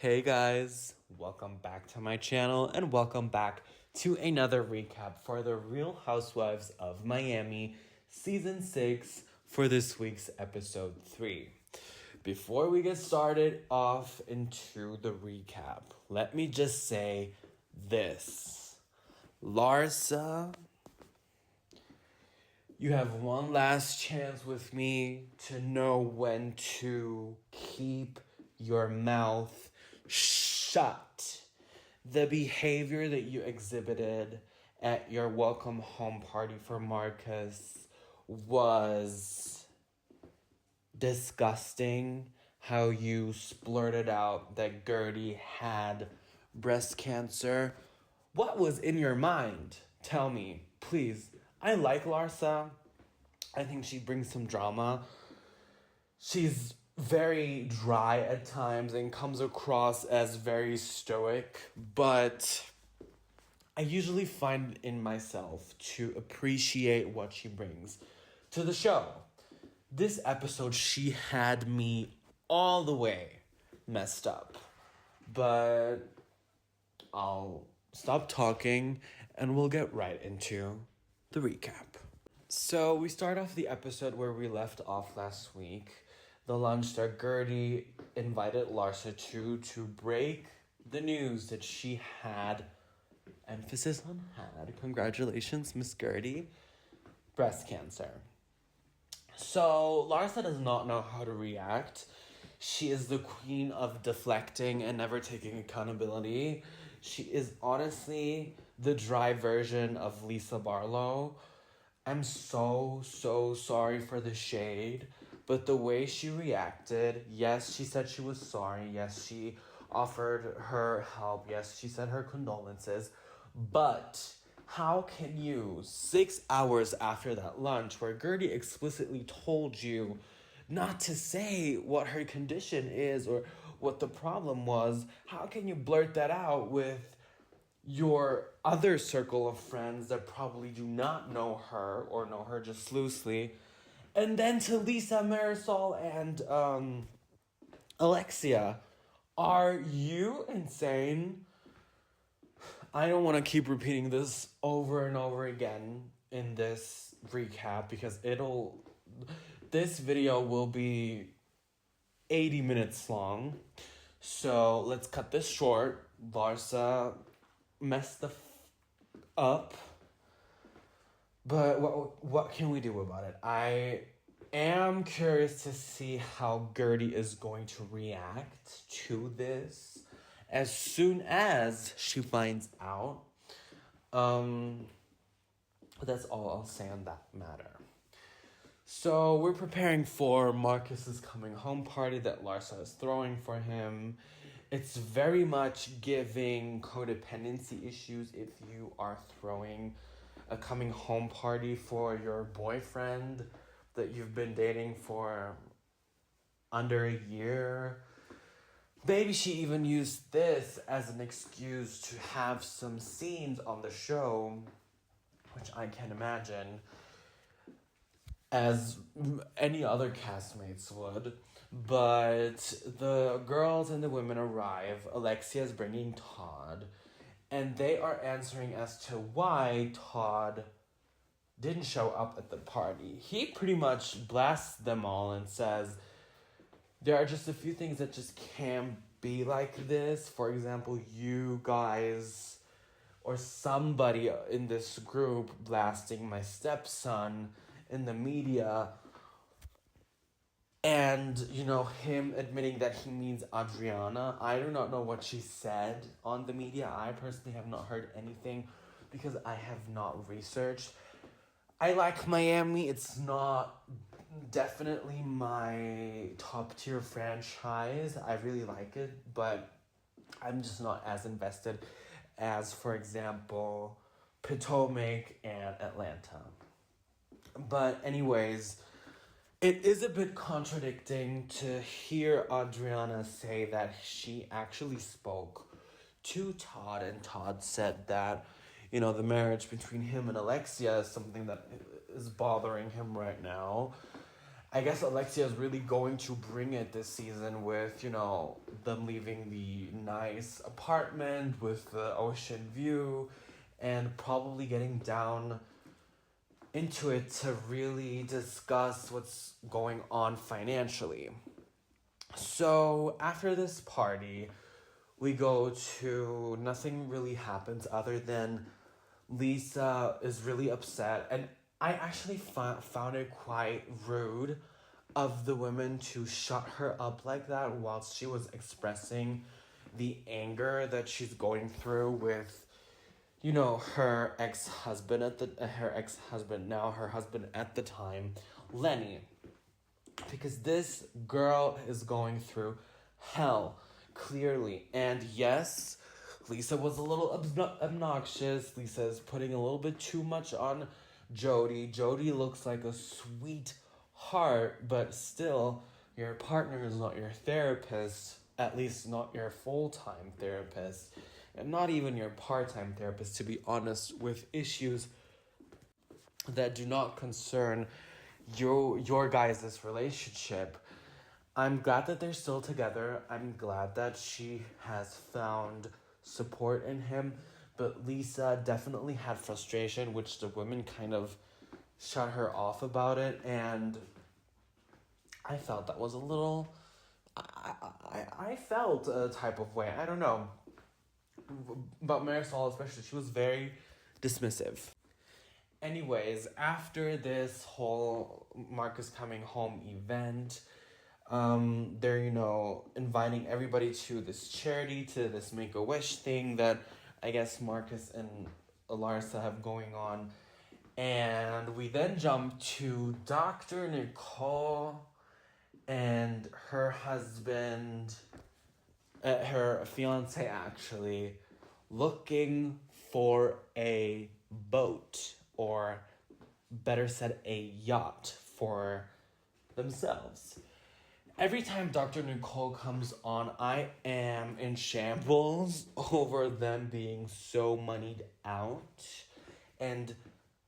Hey guys, welcome back to my channel and welcome back to another recap for the Real Housewives of Miami Season 6 for this week's episode 3. Before we get started off into the recap, let me just say this. Larsa, you have one last chance with me to know when to keep your mouth shut. The behavior that you exhibited at your welcome home party for Marcus was disgusting. How you splurted out that Guerdy had breast cancer. What was in your mind? Tell me, please. I like Larsa. I think she brings some drama. She's very dry at times and comes across as very stoic, but I usually find in myself to appreciate what she brings to the show. This episode, she had me all the way messed up, but I'll stop talking and we'll get right into the recap. So we start off the episode where we left off last week. The lunch that Guerdy invited Larsa to break the news that she had, emphasis on had, congratulations, Miss Guerdy, breast cancer. So Larsa does not know how to react. She is the queen of deflecting and never taking accountability. She is honestly the dry version of Lisa Barlow. I'm so sorry for the shade, but the way she reacted, yes, she said she was sorry. Yes, she offered her help. Yes, she said her condolences. But how can you, 6 hours after that lunch where Guerdy explicitly told you not to say what her condition is or what the problem was, how can you blurt that out with your other circle of friends that probably do not know her or know her just loosely, and then to Lisa, Marisol, and Alexia? Are you insane? I don't want to keep repeating this over and over again in this recap because this video will be 80 minutes long. So let's cut this short. Larsa messed up, but what can we do about it? I am curious to see how Guerdy is going to react to this as soon as she finds out. That's all I'll say on that matter. So we're preparing for Marcus's coming home party that Larsa is throwing for him. It's very much giving codependency issues if you are throwing a coming home party for your boyfriend that you've been dating for under a year. Maybe she even used this as an excuse to have some scenes on the show, which I can imagine, as any other castmates would. But the girls and the women arrive. Alexia is bringing Todd, and they are answering as to why Todd didn't show up at the party. He pretty much blasts them all and says there are just a few things that just can't be like this. For example, you guys or somebody in this group blasting my stepson in the media, and him admitting that he means Adriana. I do not know what she said on the media. I personally have not heard anything because I have not researched. I like Miami. It's not definitely my top tier franchise. I really like it, but I'm just not as invested as, for example, Potomac and Atlanta. But anyways, it is a bit contradicting to hear Adriana say that she actually spoke to Todd, and Todd said that, the marriage between him and Alexia is something that is bothering him right now. I guess Alexia is really going to bring it this season with, them leaving the nice apartment with the ocean view and probably getting down into it to really discuss what's going on financially. So after this party, we go to nothing really happens other than Lisa is really upset. And I actually found it quite rude of the women to shut her up like that whilst she was expressing the anger that she's going through with her ex-husband now her husband at the time, Lenny, because this girl is going through hell, clearly. And yes, Lisa was a little obnoxious. Lisa's putting a little bit too much on Jody. Jody looks like a sweetheart, but still, your partner is not your therapist, at least not your full-time therapist, and not even your part-time therapist, to be honest, with issues that do not concern your guys' relationship. I'm glad that they're still together. I'm glad that she has found support in him. But Lisa definitely had frustration, which the women kind of shut her off about it. And I felt that was a little... I felt a type of way. I don't know. But Marisol especially, she was very dismissive. Anyways, after this whole Marcus coming home event, they're, inviting everybody to this charity, to this Make-A-Wish thing that I guess Marcus and Larsa have going on. And we then jump to Dr. Nicole and her husband, her fiance actually, looking for a boat, or better said, a yacht for themselves. Every time Dr. Nicole comes on, I am in shambles over them being so moneyed out, and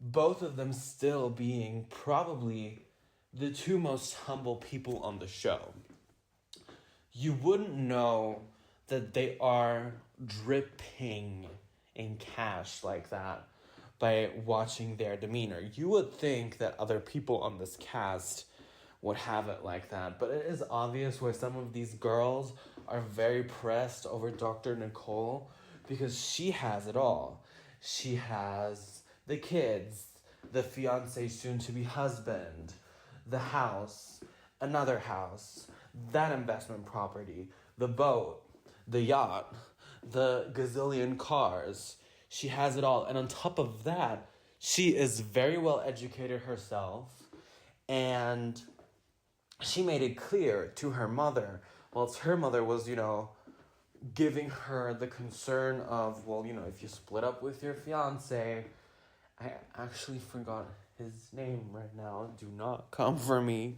both of them still being probably the two most humble people on the show. You wouldn't know that they are dripping in cash like that by watching their demeanor. You would think that other people on this cast would have it like that, but it is obvious where some of these girls are very pressed over Dr. Nicole because she has it all. She has the kids, the fiance soon-to-be husband, the house, another house, that investment property, the boat, the yacht, the gazillion cars. She has it all. And on top of that, she is very well educated herself. And she made it clear to her mother, whilst her mother was, giving her the concern of, if you split up with your fiance, I actually forgot his name right now. Do not come for me.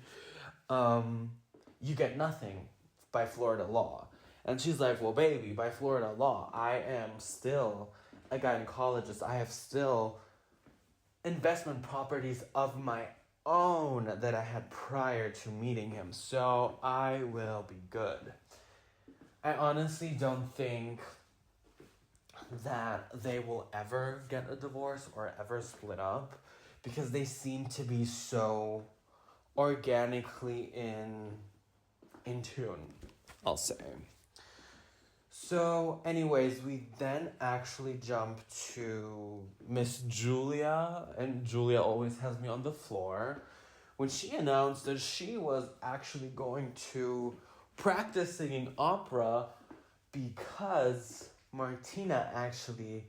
You get nothing by Florida law. And she's like, well, baby, by Florida law, I am still a gynecologist. I have still investment properties of my own that I had prior to meeting him. So I will be good. I honestly don't think that they will ever get a divorce or ever split up, because they seem to be so organically in tune, I'll say. So anyways, we then actually jump to Miss Julia, and Julia always has me on the floor, when she announced that she was actually going to practice singing opera because Martina actually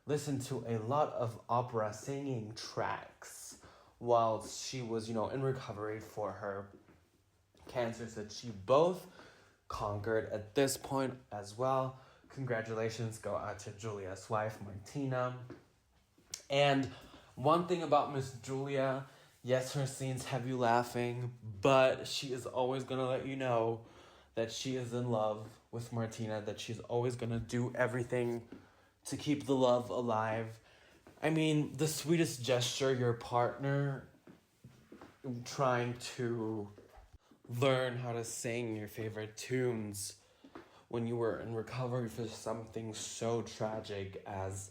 listened to a lot of opera singing tracks while she was, in recovery for her cancers that she both conquered at this point as well. Congratulations go out to Julia's wife, Martina. And one thing about Miss Julia, yes, her scenes have you laughing, but she is always going to let you know that she is in love with Martina, that she's always going to do everything to keep the love alive. I mean, the sweetest gesture your partner trying to learn how to sing your favorite tunes when you were in recovery for something so tragic as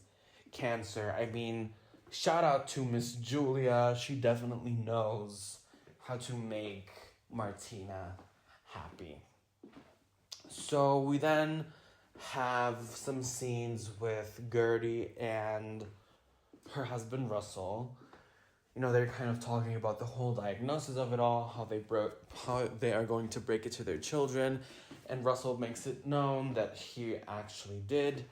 cancer. I mean, shout out to Miss Julia. She definitely knows how to make Martina happy. So we then have some scenes with Guerdy and her husband Russell. You know, they're kind of talking about the whole diagnosis of it all, how they are going to break it to their children, and Russell makes it known that he actually did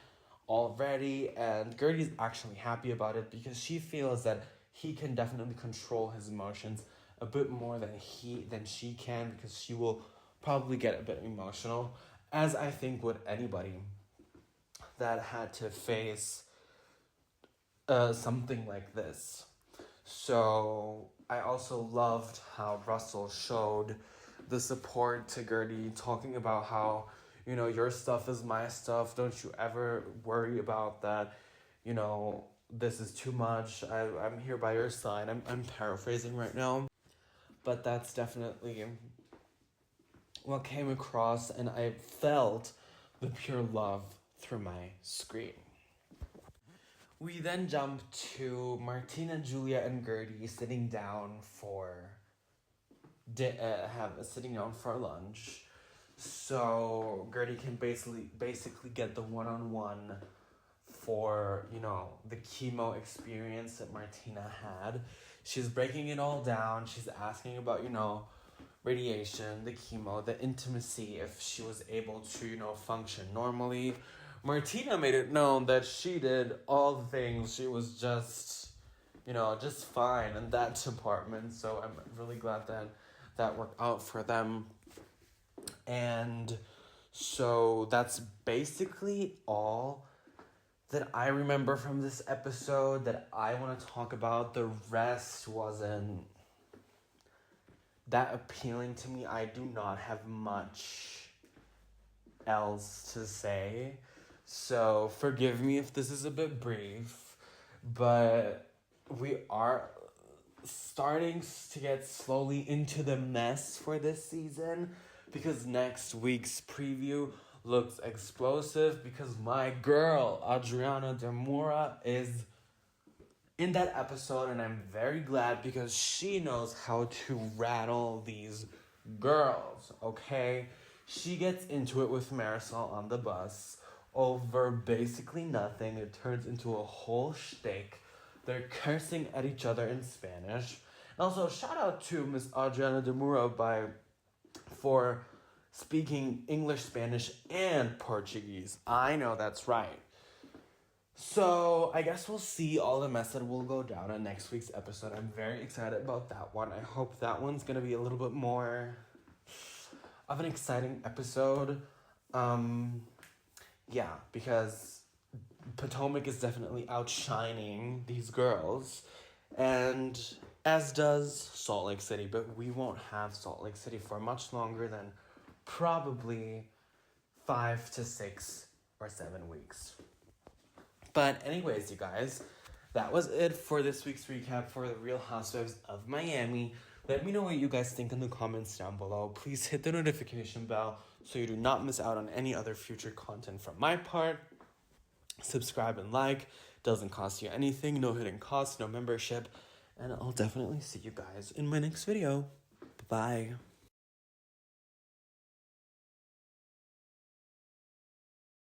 already, and Guerdy's actually happy about it because she feels that he can definitely control his emotions a bit more than she can, because she will probably get a bit emotional, as I think would anybody that had to face something like this. So I also loved how Russell showed the support to Guerdy, talking about how, you know, your stuff is my stuff. Don't you ever worry about that. You know, this is too much. I'm here by your side. I'm paraphrasing right now. But that's definitely what came across, and I felt the pure love through my screen. We then jump to Martina, Julia, and Guerdy sitting down for sitting down for lunch. So Guerdy can basically get the one-on-one for, you know, the chemo experience that Martina had. She's breaking it all down. She's asking about, you know, radiation, the chemo, the intimacy, if she was able to, you know, function normally. Martina made it known that she did all the things. She was just, you know, just fine in that department. So I'm really glad that worked out for them. And so that's basically all that I remember from this episode that I want to talk about. The rest wasn't that appealing to me. I do not have much else to say. So forgive me if this is a bit brief, but we are starting to get slowly into the mess for this season, because next week's preview looks explosive, because my girl Adriana Demura is in that episode, and I'm very glad because she knows how to rattle these girls, okay? She gets into it with Marisol on the bus over basically nothing. It turns into a whole shtick. They're cursing at each other in Spanish. And also, shout out to Miss Adriana Demura for speaking English, Spanish, and Portuguese. I know that's right. So, I guess we'll see all the mess that will go down in next week's episode. I'm very excited about that one. I hope that one's going to be a little bit more of an exciting episode. Yeah, because Potomac is definitely outshining these girls, and as does Salt Lake City, but we won't have Salt Lake City for much longer than probably 5 to 6 or 7 weeks. But anyways, you guys, that was it for this week's recap for the Real Housewives of Miami. Let me know what you guys think in the comments down below. Please hit the notification bell so you do not miss out on any other future content from my part. Subscribe and like. Doesn't cost you anything. No hidden costs, no membership. And I'll definitely see you guys in my next video. Bye-bye.